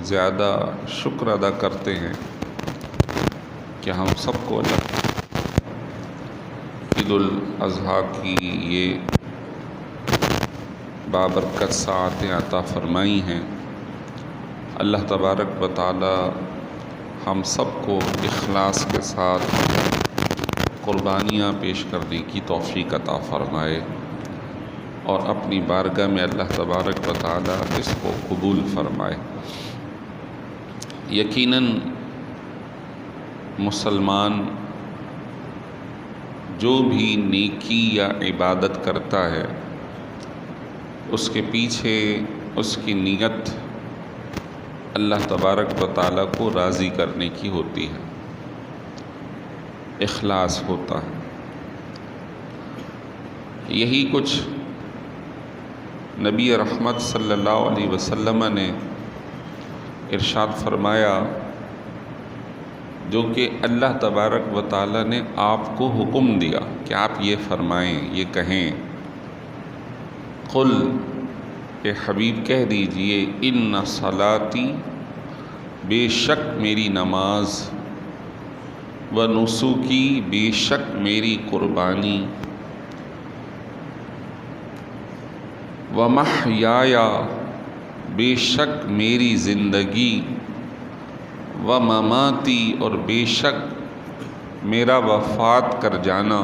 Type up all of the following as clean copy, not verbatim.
زیادہ شکر ادا کرتے ہیں کہ ہم سب کو عید الاضحیٰ کی یہ بابرکت ساعتیں عطا فرمائی ہیں۔ اللہ تبارک و تعالی ہم سب کو اخلاص کے ساتھ قربانیاں پیش کرنے کی توفیق عطا فرمائے اور اپنی بارگاہ میں اللہ تبارک و تعالی اس کو قبول فرمائے۔ یقیناً مسلمان جو بھی نیکی یا عبادت کرتا ہے اس کے پیچھے اس کی نیت اللہ تبارک و تعالی کو راضی کرنے کی ہوتی ہے، اخلاص ہوتا ہے۔ یہی کچھ نبی رحمت صلی اللہ علیہ وسلم نے ارشاد فرمایا، جو کہ اللہ تبارک و تعالی نے آپ کو حکم دیا کہ آپ یہ فرمائیں، یہ کہیں، قل کہ حبیب کہہ دیجئے، ان صلاتی بے شک میری نماز، و نسکی بے شک میری قربانی، و محیایا بے شک میری زندگی، و مماتی اور بے شک میرا وفات کر جانا،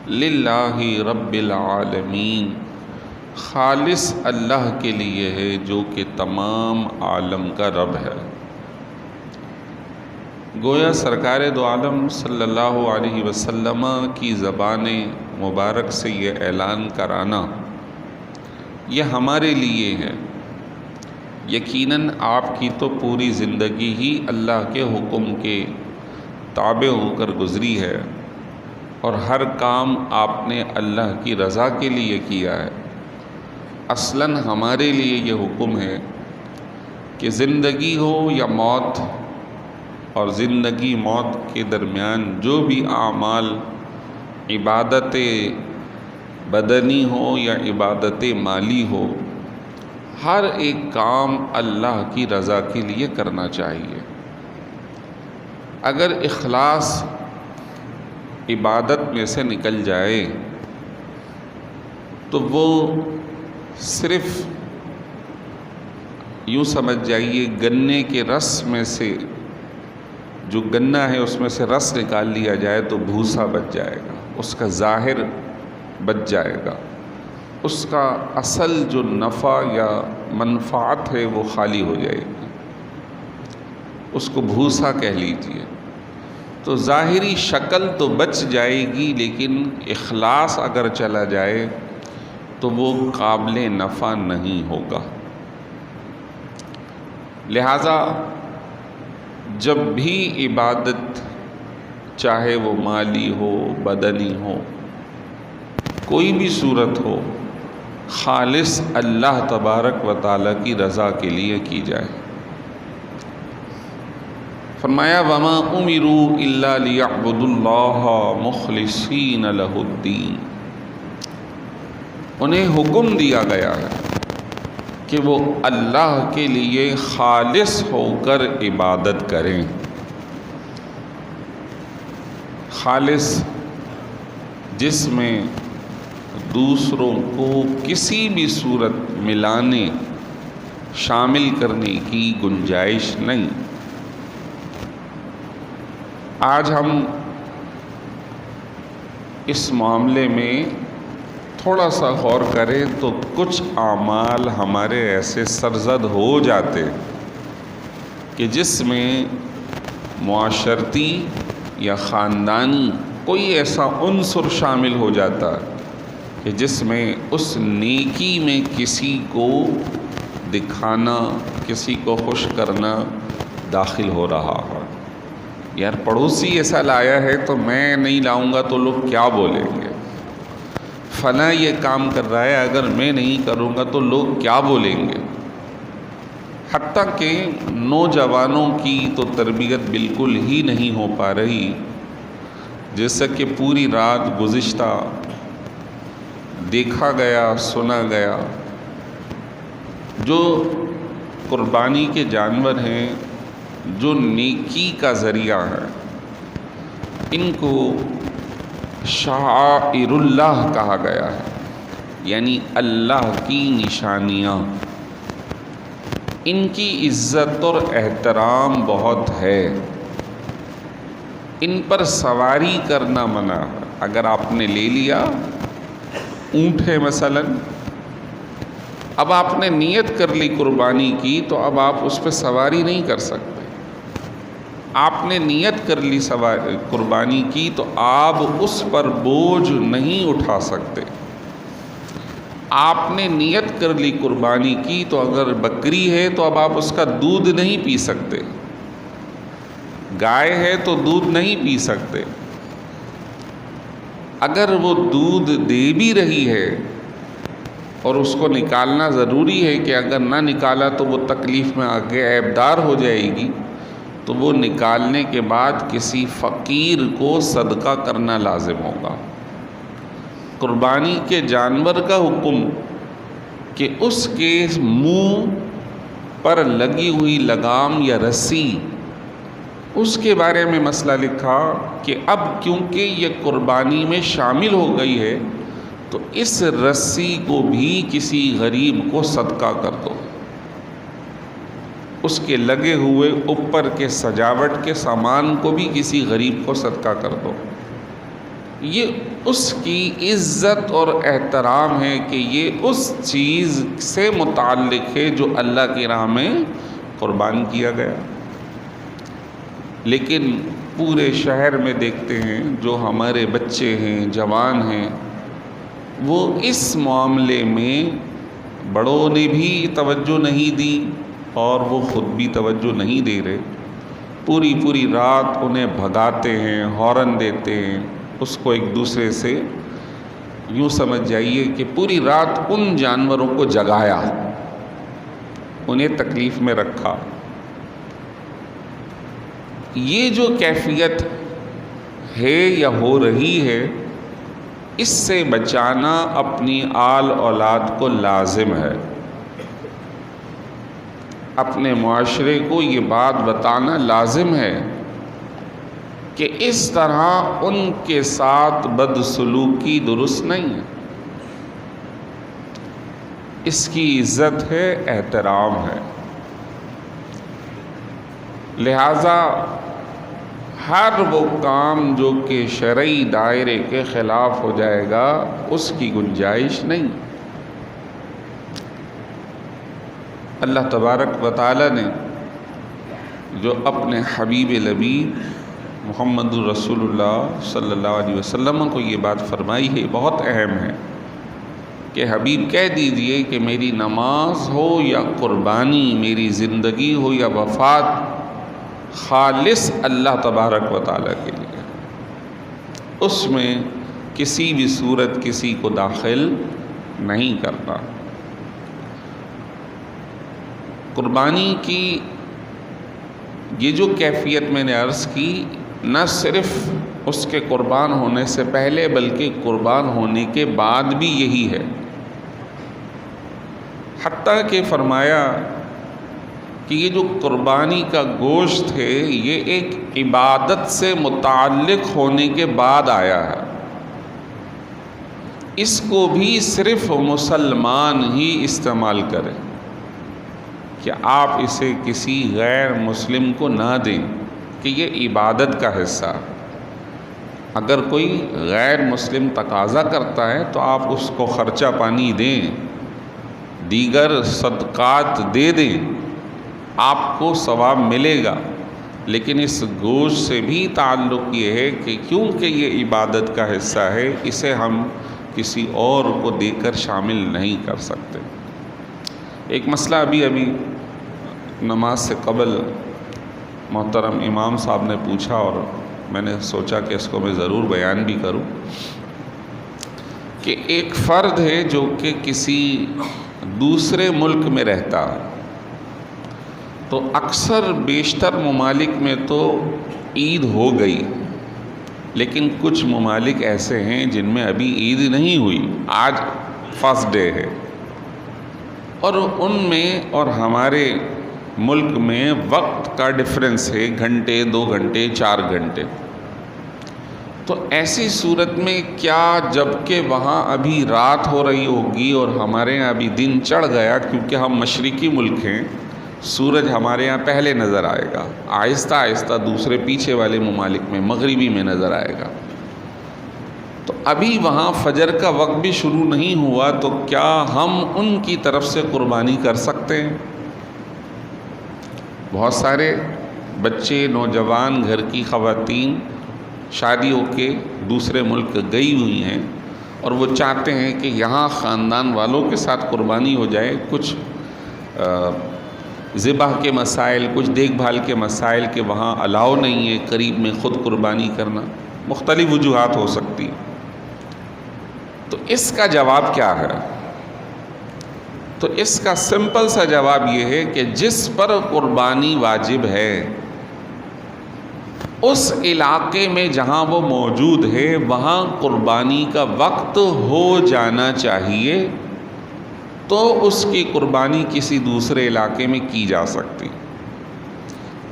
للہ رب العالمین خالص اللہ کے لیے ہے جو کہ تمام عالم کا رب ہے۔ گویا سرکار دو عالم صلی اللہ علیہ وسلم کی زبان مبارک سے یہ اعلان کرانا یہ ہمارے لیے ہے۔ یقیناً آپ کی تو پوری زندگی ہی اللہ کے حکم کے تابع ہو کر گزری ہے اور ہر کام آپ نے اللہ کی رضا کے لیے کیا ہے۔ اصلاً ہمارے لیے یہ حکم ہے کہ زندگی ہو یا موت، اور زندگی موت کے درمیان جو بھی اعمال، عبادت بدنی ہو یا عبادت مالی ہو، ہر ایک کام اللہ کی رضا کے لیے کرنا چاہیے۔ اگر اخلاص عبادت میں سے نکل جائے تو وہ صرف یوں سمجھ جائیے گنے کے رس میں سے، جو گنا ہے اس میں سے رس نکال لیا جائے تو بھوسا بچ جائے گا، اس کا ظاہر بچ جائے گا، اس کا اصل جو نفع یا منفعت ہے وہ خالی ہو جائے گی، اس کو بھوسا کہہ لیجیے۔ تو ظاہری شکل تو بچ جائے گی، لیکن اخلاص اگر چلا جائے تو وہ قابل نفع نہیں ہوگا۔ لہذا جب بھی عبادت، چاہے وہ مالی ہو، بدنی ہو، کوئی بھی صورت ہو، خالص اللہ تبارک و تعالی کی رضا کے لیے کی جائے۔ فرمایا وَمَا أُمِرُوا إِلَّا لِيَعْبُدُوا اللَّهَ مُخْلِصِينَ لَهُ الدِّينَ، انہیں حکم دیا گیا ہے کہ وہ اللہ کے لیے خالص ہو کر عبادت کریں۔ خالص جس میں دوسروں کو کسی بھی صورت ملانے، شامل کرنے کی گنجائش نہیں۔ آج ہم اس معاملے میں تھوڑا سا غور کریں تو کچھ اعمال ہمارے ایسے سرزد ہو جاتے کہ جس میں معاشرتی یا خاندانی کوئی ایسا عنصر شامل ہو جاتا کہ جس میں اس نیکی میں کسی کو دکھانا، کسی کو خوش کرنا داخل ہو رہا ہے۔ یار پڑوسی ایسا لایا ہے تو میں نہیں لاؤں گا تو لوگ کیا بولیں گے، فلاں یہ کام کر رہا ہے اگر میں نہیں کروں گا تو لوگ کیا بولیں گے۔ حتیٰ کہ نوجوانوں کی تو تربیت بالکل ہی نہیں ہو پا رہی، جیسا کہ پوری رات گزشتہ دیکھا گیا، سنا گیا، جو قربانی کے جانور ہیں جو نیکی کا ذریعہ ہے، ان کو شعائر اللہ کہا گیا ہے، یعنی اللہ کی نشانیاں، ان کی عزت اور احترام بہت ہے، ان پر سواری کرنا منع ہے۔ اگر آپ نے لے لیا اونٹ ہے مثلا، اب آپ نے نیت کر لی قربانی کی، تو اب آپ اس پہ سواری نہیں کر سکتے۔ آپ نے نیت کر لی قربانی کی تو آپ اس پر بوجھ نہیں اٹھا سکتے۔ آپ نے نیت کر لی قربانی کی تو اگر بکری ہے تو اب آپ اس کا دودھ نہیں پی سکتے، گائے ہے تو دودھ نہیں پی سکتے۔ اگر وہ دودھ دے بھی رہی ہے اور اس کو نکالنا ضروری ہے کہ اگر نہ نکالا تو وہ تکلیف میں آگے عیبدار ہو جائے گی، تو وہ نکالنے کے بعد کسی فقیر کو صدقہ کرنا لازم ہوگا۔ قربانی کے جانور کا حکم کہ اس کے منہ پر لگی ہوئی لگام یا رسی، اس کے بارے میں مسئلہ لکھا کہ اب کیونکہ یہ قربانی میں شامل ہو گئی ہے تو اس رسی کو بھی کسی غریب کو صدقہ کر دو، اس کے لگے ہوئے اوپر کے سجاوٹ کے سامان کو بھی کسی غریب کو صدقہ کر دو۔ یہ اس کی عزت اور احترام ہے کہ یہ اس چیز سے متعلق ہے جو اللہ کی راہ میں قربان کیا گیا۔ لیکن پورے شہر میں دیکھتے ہیں جو ہمارے بچے ہیں، جوان ہیں، وہ اس معاملے میں بڑوں نے بھی توجہ نہیں دی اور وہ خود بھی توجہ نہیں دے رہے۔ پوری پوری رات انہیں بھگاتے ہیں، ہارن دیتے ہیں، اس کو ایک دوسرے سے یوں سمجھ جائیے کہ پوری رات ان جانوروں کو جگایا، انہیں تکلیف میں رکھا۔ یہ جو کیفیت ہے یا ہو رہی ہے، اس سے بچانا اپنی آل اولاد کو لازم ہے۔ اپنے معاشرے کو یہ بات بتانا لازم ہے کہ اس طرح ان کے ساتھ بدسلوکی درست نہیں ہے۔ اس کی عزت ہے، احترام ہے۔ لہذا ہر وہ کام جو کہ شرعی دائرے کے خلاف ہو جائے گا اس کی گنجائش نہیں۔ اللہ تبارک و تعالی نے جو اپنے حبیب لبیب محمد رسول اللہ صلی اللہ علیہ وسلم کو یہ بات فرمائی ہے، بہت اہم ہے کہ حبیب کہہ دیجئے کہ میری نماز ہو یا قربانی، میری زندگی ہو یا وفات، خالص اللہ تبارک و تعالیٰ کے لیے، اس میں کسی بھی صورت کسی کو داخل نہیں کرنا۔ قربانی کی یہ جو کیفیت میں نے عرض کی، نہ صرف اس کے قربان ہونے سے پہلے بلکہ قربان ہونے کے بعد بھی یہی ہے۔ حتیٰ کہ فرمایا کہ یہ جو قربانی کا گوشت ہے یہ ایک عبادت سے متعلق ہونے کے بعد آیا ہے، اس کو بھی صرف مسلمان ہی استعمال کریں، کہ آپ اسے کسی غیر مسلم کو نہ دیں کہ یہ عبادت کا حصہ۔ اگر کوئی غیر مسلم تقاضا کرتا ہے تو آپ اس کو خرچہ پانی دیں، دیگر صدقات دے دیں، آپ کو ثواب ملے گا۔ لیکن اس گوشت سے بھی تعلق یہ ہے کہ کیونکہ یہ عبادت کا حصہ ہے، اسے ہم کسی اور کو دے کر شامل نہیں کر سکتے۔ ایک مسئلہ ابھی نماز سے قبل محترم امام صاحب نے پوچھا اور میں نے سوچا کہ اس کو میں ضرور بیان بھی کروں، کہ ایک فرد ہے جو کہ کسی دوسرے ملک میں رہتا، تو اکثر بیشتر ممالک میں تو عید ہو گئی، لیکن کچھ ممالک ایسے ہیں جن میں ابھی عید نہیں ہوئی، آج فرسٹ ڈے ہے، اور ان میں اور ہمارے ملک میں وقت کا ڈفرینس ہے، گھنٹے، 2 گھنٹے، 4 گھنٹے، تو ایسی صورت میں کیا جب کہ وہاں ابھی رات ہو رہی ہوگی اور ہمارے یہاں ابھی دن چڑھ گیا، کیونکہ ہم مشرقی ملک ہیں، سورج ہمارے یہاں پہلے نظر آئے گا، آہستہ آہستہ دوسرے پیچھے والے ممالک میں مغربی میں نظر آئے گا، تو ابھی وہاں فجر کا وقت بھی شروع نہیں ہوا، تو کیا ہم ان کی طرف سے قربانی کر سکتے ہیں؟ بہت سارے بچے، نوجوان، گھر کی خواتین شادی ہو کے دوسرے ملک گئی ہوئی ہیں اور وہ چاہتے ہیں کہ یہاں خاندان والوں کے ساتھ قربانی ہو جائے، کچھ ذبح کے مسائل، کچھ دیکھ بھال کے مسائل کہ وہاں الاؤ نہیں ہے قریب میں خود قربانی کرنا، مختلف وجوہات ہو سکتی، تو اس کا جواب کیا ہے؟ تو اس کا سمپل سا جواب یہ ہے کہ جس پر قربانی واجب ہے اس علاقے میں جہاں وہ موجود ہے وہاں قربانی کا وقت ہو جانا چاہیے، تو اس کی قربانی کسی دوسرے علاقے میں کی جا سکتی۔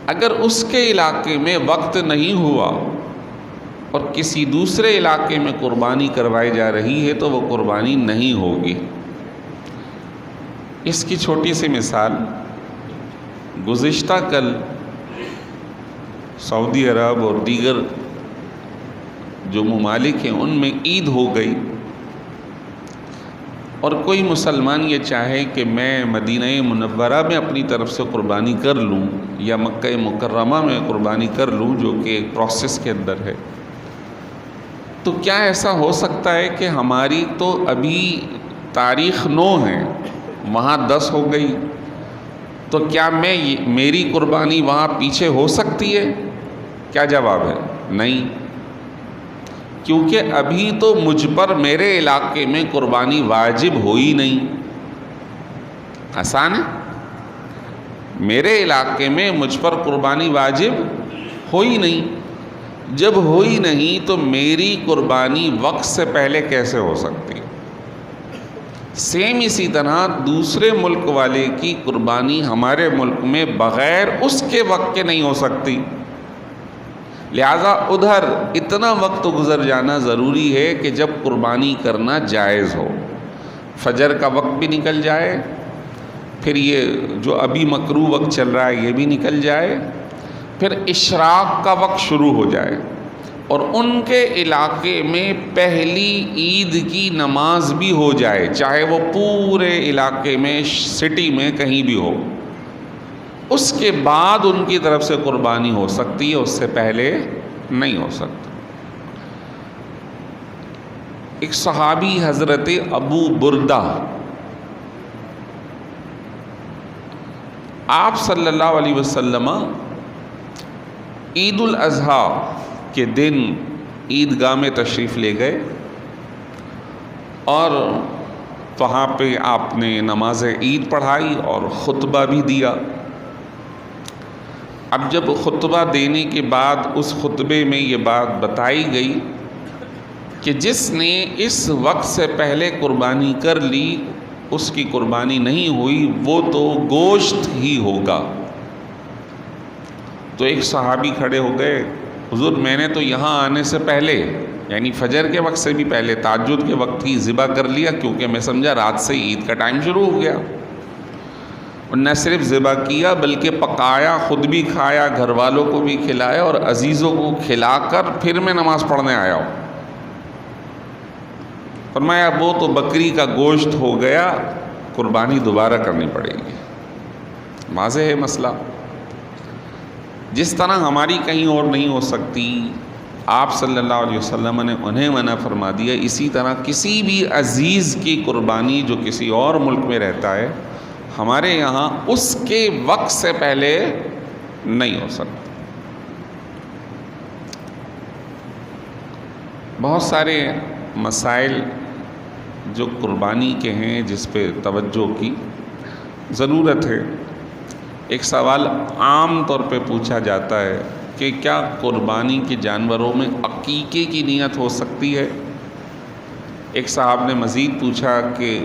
اگر اس کے علاقے میں وقت نہیں ہوا اور کسی دوسرے علاقے میں قربانی کروائی جا رہی ہے تو وہ قربانی نہیں ہوگی۔ اس کی چھوٹی سی مثال، گزشتہ کل سعودی عرب اور دیگر جو ممالک ہیں ان میں عید ہو گئی، اور کوئی مسلمان یہ چاہے کہ میں مدینہ منورہ میں اپنی طرف سے قربانی کر لوں یا مکہ مکرمہ میں قربانی کر لوں، جو کہ ایک پروسیس کے اندر ہے، تو کیا ایسا ہو سکتا ہے کہ ہماری تو ابھی تاریخ 9 ہے، وہاں 10 ہو گئی، تو کیا میری قربانی وہاں پیچھے ہو سکتی ہے؟ کیا جواب ہے؟ نہیں، کیونکہ ابھی تو مجھ پر میرے علاقے میں قربانی واجب ہوئی نہیں۔ آسان ہے، میرے علاقے میں مجھ پر قربانی واجب ہوئی نہیں، جب ہوئی نہیں تو میری قربانی وقت سے پہلے کیسے ہو سکتی؟ سیم اسی طرح دوسرے ملک والے کی قربانی ہمارے ملک میں بغیر اس کے وقت کے نہیں ہو سکتی، لہذا ادھر اتنا وقت گزر جانا ضروری ہے کہ جب قربانی کرنا جائز ہو، فجر کا وقت بھی نکل جائے، پھر یہ جو ابھی مکروہ وقت چل رہا ہے یہ بھی نکل جائے، پھر اشراق کا وقت شروع ہو جائے، اور ان کے علاقے میں پہلی عید کی نماز بھی ہو جائے، چاہے وہ پورے علاقے میں سٹی میں کہیں بھی ہو، اس کے بعد ان کی طرف سے قربانی ہو سکتی ہے، اس سے پہلے نہیں ہو سکتی۔ ایک صحابی حضرت ابو بردہ، آپ صلی اللہ علیہ وسلم عید الاضحیٰ کے دن عیدگاہ میں تشریف لے گئے اور وہاں پہ آپ نے نماز عید پڑھائی اور خطبہ بھی دیا۔ اب جب خطبہ دینے کے بعد اس خطبے میں یہ بات بتائی گئی کہ جس نے اس وقت سے پہلے قربانی کر لی اس کی قربانی نہیں ہوئی، وہ تو گوشت ہی ہوگا۔ تو ایک صحابی کھڑے ہو گئے، حضور میں نے تو یہاں آنے سے پہلے، یعنی فجر کے وقت سے بھی پہلے، تہجد کے وقت ہی ذبح کر لیا، کیونکہ میں سمجھا رات سے عید کا ٹائم شروع ہو گیا، اور نہ صرف ذبح کیا بلکہ پکایا، خود بھی کھایا، گھر والوں کو بھی کھلایا اور عزیزوں کو کھلا کر پھر میں نماز پڑھنے آیا ہوں۔ فرمایا وہ تو بکری کا گوشت ہو گیا، قربانی دوبارہ کرنی پڑے گی۔ واضح ہے مسئلہ، جس طرح ہماری کہیں اور نہیں ہو سکتی، آپ صلی اللہ علیہ وسلم نے انہیں منع فرما دیا، اسی طرح کسی بھی عزیز کی قربانی جو کسی اور ملک میں رہتا ہے ہمارے یہاں اس کے وقت سے پہلے نہیں ہو سکتا۔ بہت سارے مسائل جو قربانی کے ہیں جس پہ توجہ کی ضرورت ہے۔ ایک سوال عام طور پہ پوچھا جاتا ہے کہ کیا قربانی کے جانوروں میں عقیقے کی نیت ہو سکتی ہے؟ ایک صاحب نے مزید پوچھا کہ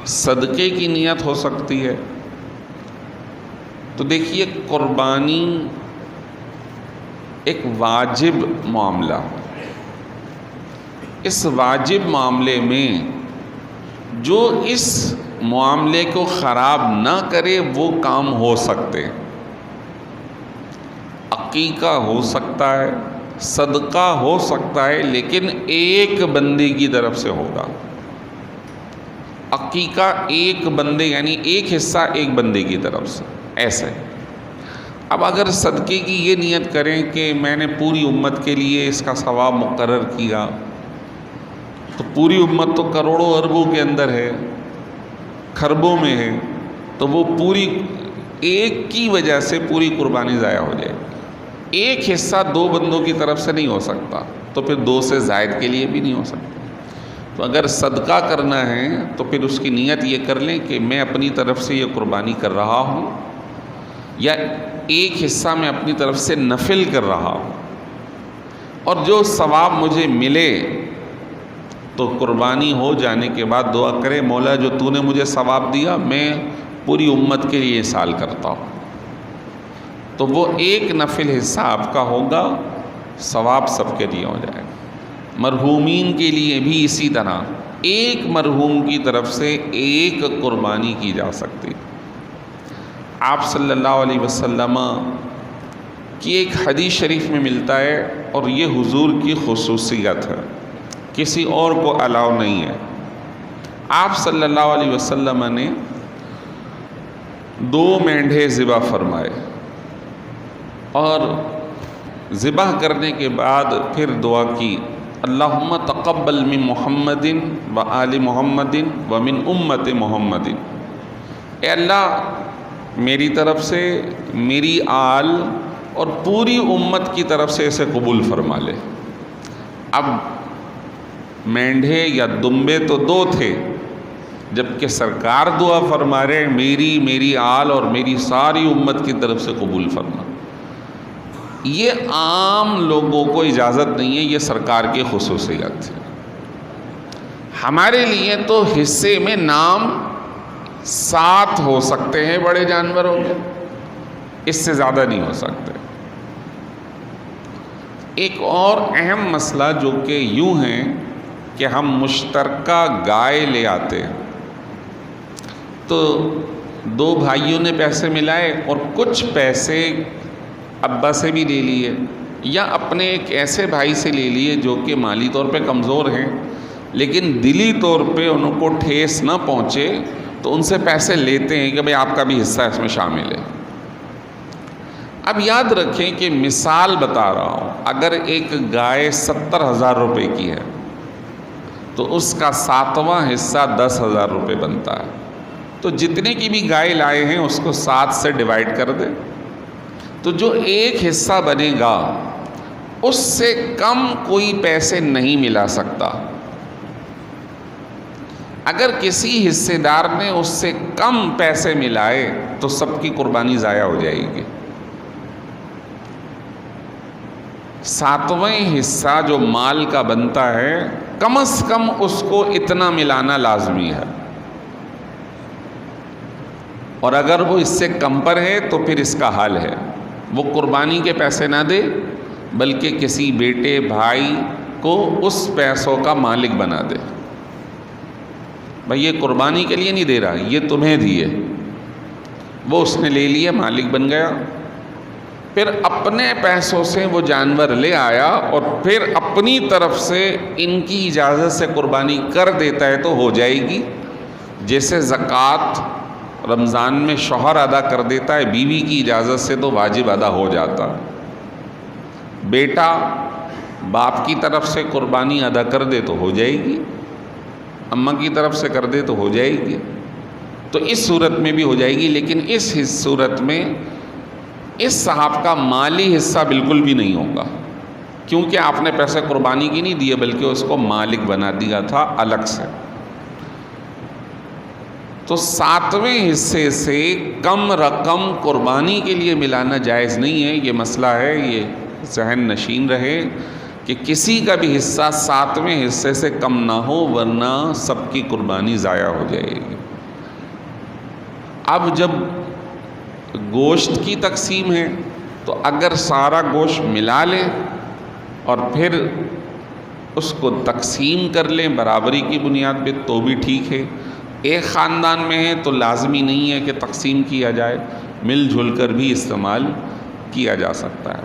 صدقے کی نیت ہو سکتی ہے؟ تو دیکھیے قربانی ایک واجب معاملہ، اس واجب معاملے میں جو اس معاملے کو خراب نہ کرے وہ کام ہو سکتے، عقیقہ ہو سکتا ہے، صدقہ ہو سکتا ہے، لیکن ایک بندے کی طرف سے ہوگا۔ عقیقہ ایک بندے یعنی ایک حصہ ایک بندے کی طرف سے، ایسے۔ اب اگر صدقے کی یہ نیت کریں کہ میں نے پوری امت کے لیے اس کا ثواب مقرر کیا، تو پوری امت تو کروڑوں اربوں کے اندر ہے، کھربوں میں ہے، تو وہ پوری ایک کی وجہ سے پوری قربانی ضائع ہو جائے گی۔ ایک حصہ دو بندوں کی طرف سے نہیں ہو سکتا، تو پھر دو سے زائد کے لیے بھی نہیں ہو سکتا۔ تو اگر صدقہ کرنا ہے تو پھر اس کی نیت یہ کر لیں کہ میں اپنی طرف سے یہ قربانی کر رہا ہوں، یا ایک حصہ میں اپنی طرف سے نفل کر رہا ہوں، اور جو ثواب مجھے ملے تو قربانی ہو جانے کے بعد دعا کرے، مولا جو تو نے مجھے ثواب دیا میں پوری امت کے لیے سال کرتا ہوں، تو وہ ایک نفل حصہ آپ کا ہوگا، ثواب سب کے لیے ہو جائے گا۔ مرحومین کے لیے بھی اسی طرح ایک مرحوم کی طرف سے ایک قربانی کی جا سکتی۔ آپ صلی اللہ علیہ وسلم کی ایک حدیث شریف میں ملتا ہے، اور یہ حضور کی خصوصیت ہے، کسی اور کو الاؤ نہیں ہے۔ آپ صلی اللہ علیہ وسلم نے 2 مینڈھے ذبح فرمائے، اور ذبح کرنے کے بعد پھر دعا کی، اللہم تقبل من محمد و آل محمد و من امت محمد، اے اللہ میری طرف سے، میری آل اور پوری امت کی طرف سے اسے قبول فرما لے۔ اب مینڈھے یا دمبے تو 2 تھے، جبکہ سرکار دعا فرما رہے میری آل اور میری ساری امت کی طرف سے قبول فرما۔ یہ عام لوگوں کو اجازت نہیں ہے، یہ سرکار کی خصوصیت ہے۔ ہمارے لیے تو حصے میں نام 7 ہو سکتے ہیں بڑے جانوروں کے، اس سے زیادہ نہیں ہو سکتے۔ ایک اور اہم مسئلہ جو کہ یوں ہے کہ ہم مشترکہ گائے لے آتے ہیں، تو 2 بھائیوں نے پیسے ملائے اور کچھ پیسے ابا سے بھی لے لیے، یا اپنے ایک ایسے بھائی سے لے لیے جو کہ مالی طور پہ کمزور ہیں لیکن دلی طور پہ ان کو ٹھیس نہ پہنچے، تو ان سے پیسے لیتے ہیں کہ بھئی آپ کا بھی حصہ اس میں شامل ہے۔ اب یاد رکھیں کہ مثال بتا رہا ہوں، اگر ایک گائے 70,000 روپے کی ہے تو اس کا 7واں حصہ 10,000 روپے بنتا ہے، تو جتنے کی بھی گائے لائے ہیں اس کو 7 سے ڈیوائڈ کر دیں، تو جو ایک حصہ بنے گا اس سے کم کوئی پیسے نہیں ملا سکتا۔ اگر کسی حصے دار نے اس سے کم پیسے ملائے تو سب کی قربانی ضائع ہو جائے گی۔ 7واں حصہ جو مال کا بنتا ہے کم از کم اس کو اتنا ملانا لازمی ہے، اور اگر وہ اس سے کم پر ہے تو پھر اس کا حل ہے، وہ قربانی کے پیسے نہ دے بلکہ کسی بیٹے بھائی کو اس پیسوں کا مالک بنا دے۔ بھائی یہ قربانی کے لیے نہیں دے رہا، یہ تمہیں دیے، وہ اس نے لے لیا، مالک بن گیا، پھر اپنے پیسوں سے وہ جانور لے آیا اور پھر اپنی طرف سے ان کی اجازت سے قربانی کر دیتا ہے تو ہو جائے گی۔ جیسے زکوٰۃ رمضان میں شوہر ادا کر دیتا ہے بیوی کی اجازت سے تو واجب ادا ہو جاتا، بیٹا باپ کی طرف سے قربانی ادا کر دے تو ہو جائے گی، اماں کی طرف سے کر دے تو ہو جائے گی، تو اس صورت میں بھی ہو جائے گی۔ لیکن اس صورت میں اس صاحب کا مالی حصہ بالکل بھی نہیں ہوگا، کیونکہ آپ نے پیسے قربانی کی نہیں دیے بلکہ اس کو مالک بنا دیا تھا الگ سے۔ تو 7ویں حصے سے کم رقم قربانی کے لیے ملانا جائز نہیں ہے، یہ مسئلہ ہے، یہ ذہن نشین رہے کہ کسی کا بھی حصہ 7ویں حصے سے کم نہ ہو، ورنہ سب کی قربانی ضائع ہو جائے گی۔ اب جب گوشت کی تقسیم ہے تو اگر سارا گوشت ملا لیں اور پھر اس کو تقسیم کر لیں برابری کی بنیاد پہ تو بھی ٹھیک ہے. ایک خاندان میں ہے تو لازمی نہیں ہے کہ تقسیم کیا جائے، مل جل کر بھی استعمال کیا جا سکتا ہے.